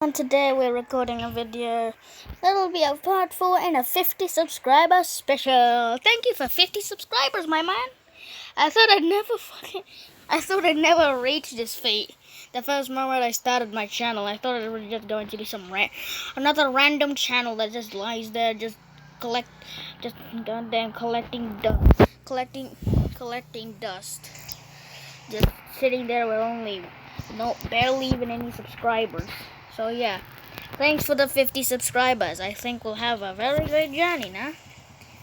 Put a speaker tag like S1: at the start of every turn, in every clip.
S1: And today we're recording a video that'll be a part 4 and a 50 subscriber special. Thank you for 50 subscribers, my man. I thought I'd never reach this feat. The first moment I started my channel, I thought it was just going to be another random channel that just lies there, just goddamn collecting dust, just sitting there with barely even any subscribers. So yeah, thanks for the 50 subscribers. I think we'll have a very great journey now.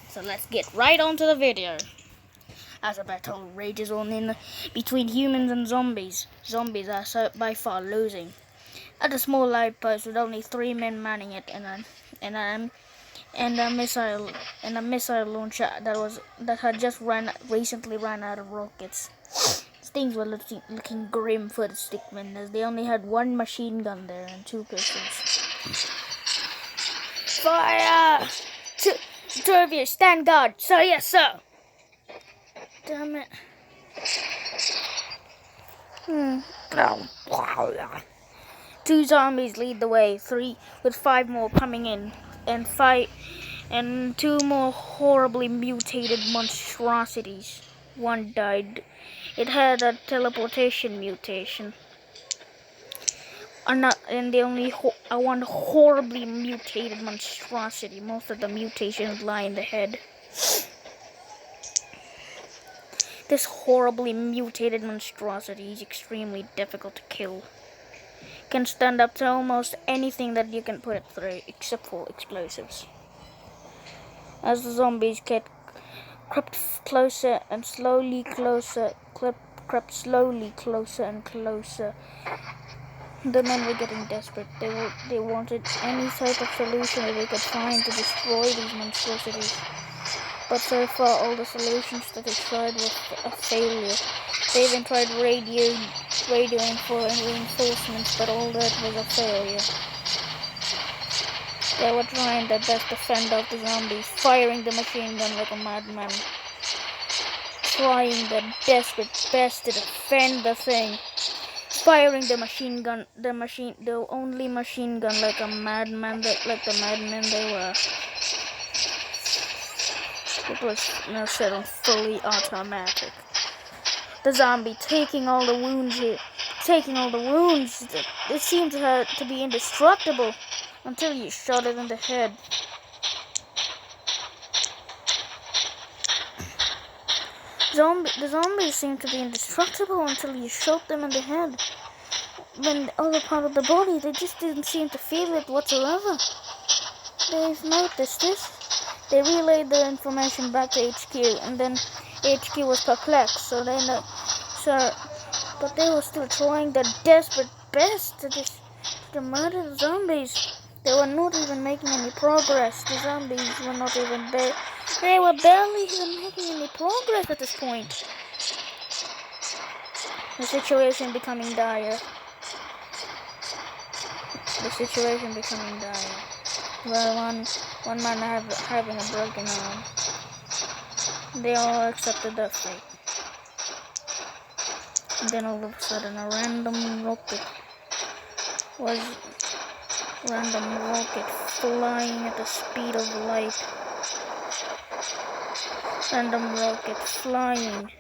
S1: So let's get right on to the video. As a battle rages on between humans and zombies. Zombies are by far losing. At a small outpost with only 3 men manning it, and a missile launcher that had just recently ran out of rockets. Things were looking grim for the stickmen, as they only had 1 machine gun there and 2 pistols. Fire! Two of you, stand guard. Sir, yes, sir. Damn it. Two zombies lead the way, 3 with 5 more coming in, and 2 more horribly mutated monstrosities. One died. It had a teleportation mutation. And only one horribly mutated monstrosity. Most of the mutations lie in the head. This horribly mutated monstrosity is extremely difficult to kill. Can stand up to almost anything that you can put it through, except for explosives. As the zombies crept slowly closer and closer. The men were getting desperate. They wanted any type of solution that they could find to destroy these monstrosities. But so far, all the solutions that they tried were a failure. They even tried radioing for reinforcements, but all that was a failure. They were trying their best to fend off the zombies, firing the machine gun like a madman. Trying their desperate best to defend the thing. Firing the only machine gun like the madmen they were. It was now set on fully automatic. The zombie taking all the wounds. It seemed to be indestructible until you shot it in the head. The zombies seemed to be indestructible until you shot them in the head. When the other part of the body, they just didn't seem to feel it whatsoever. They've noticed this. They relayed the information back to HQ, and then HQ was perplexed. But they were still trying their desperate best to murder the zombies. They were not even making any progress. The zombies were not even there. They were barely even making any progress at this point. The situation becoming dire. Well, one man having a broken arm. They all accepted their fate. And then all of a sudden, a random rocket flying at the speed of light. Random rocket flying.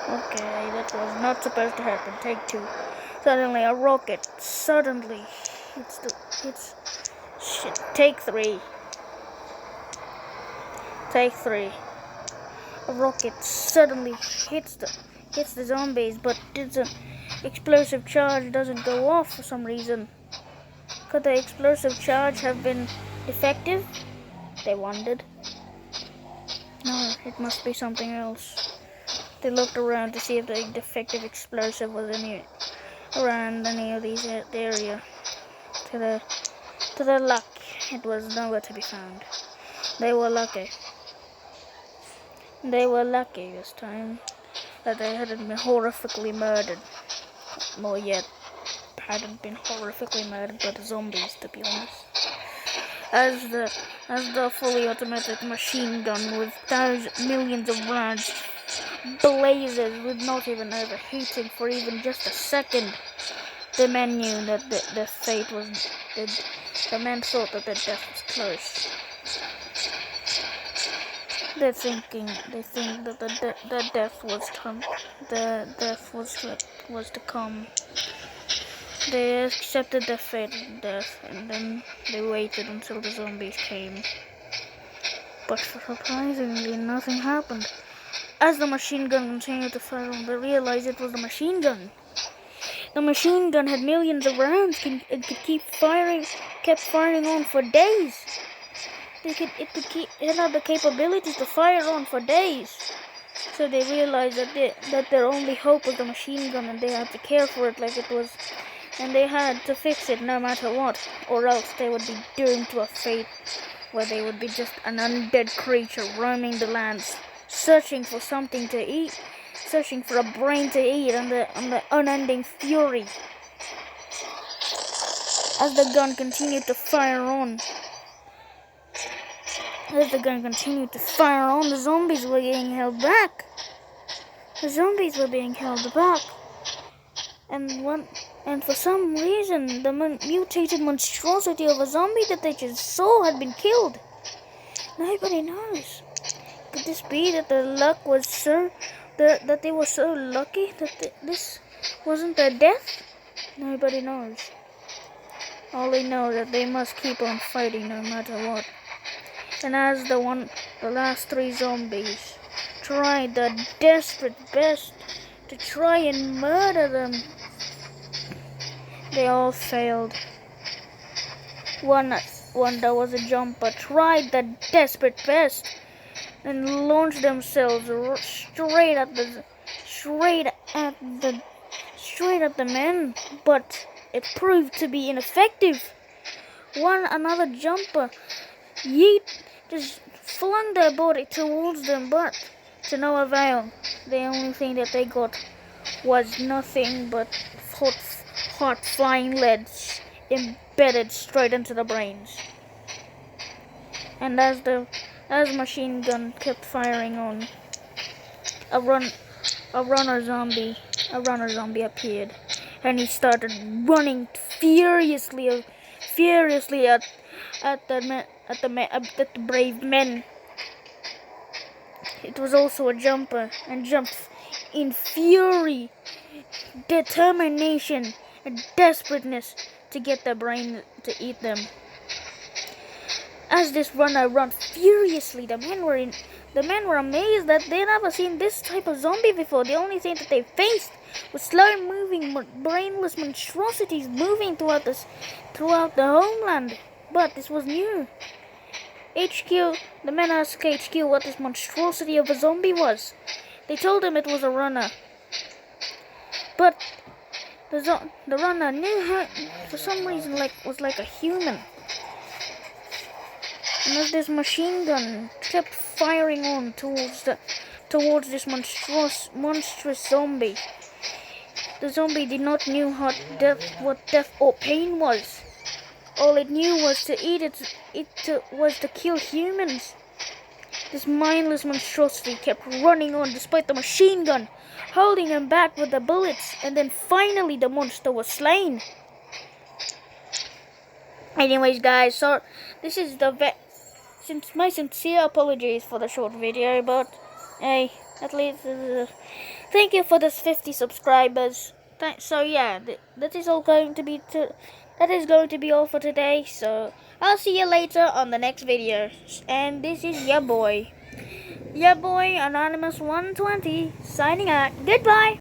S1: Okay, that was not supposed to happen. Take 2. Suddenly, a rocket hits shit. Take 3. A rocket suddenly hits the zombies, but the explosive charge doesn't go off for some reason. Could the explosive charge have been defective? They wondered. No, it must be something else. They looked around to see if the defective explosive was around any of these area. To their luck, it was nowhere to be found. They were lucky this time that they hadn't been horrifically murdered. More yet, hadn't been horrifically murdered by the zombies, to be honest. As the fully automatic machine gun with millions of rounds blazes with not even overheating for even just a second. The men knew that the fate was. The men thought that their death was close. They think that the death was come. The death was to come. They accepted their fate of death, and then they waited until the zombies came. But surprisingly, nothing happened. As the machine gun continued to fire on, they realized it was the machine gun. The machine gun had millions of rounds and could kept firing on for days. It had the capabilities to fire on for days. So they realized that their only hope was the machine gun, and they had to care for it like it was, and they had to fix it no matter what, or else they would be doomed to a fate where they would be just an undead creature roaming the lands, searching for something to eat, searching for a brain to eat, and the unending fury. As the gun continued to fire on, the zombies were being held back. And for some reason, the mutated monstrosity of a zombie that they just saw had been killed. Nobody knows. Could this be that their luck was that they were so lucky that this wasn't their death? Nobody knows. All they know is that they must keep on fighting no matter what. And as the last three zombies tried their desperate best to try and murder them, they all failed. One that was a jumper tried their desperate best and launched themselves straight at the men, but it proved to be ineffective. Another jumper just flung their body towards them, but to no avail. The only thing that they got was nothing but hot flying leads embedded straight into the brains. And as the machine gun kept firing on, a runner zombie appeared, and he started running furiously at the brave men. It was also a jumper, and jumped in fury, determination, and desperateness to get their brain to eat them. As this runner ran furiously, the men were amazed that they'd never seen this type of zombie before. The only thing that they faced was slow-moving, brainless monstrosities moving throughout the homeland. But this was new. The men asked HQ what this monstrosity of a zombie was. They told him it was a runner. But the runner knew her for some reason was like a human. And as this machine gun kept firing on towards this monstrous zombie, the zombie did not know what death or pain was. All it knew was to eat was to kill humans. This mindless monstrosity kept running on despite the machine gun holding him back with the bullets, and then finally the monster was slain. Anyways, guys, so this is since my sincere apologies for the short video, but hey, at least thank you for this 50 subscribers. So yeah, that is going to be all for today. So I'll see you later on the next video. And this is your boy Anonymous 120 signing out. Goodbye.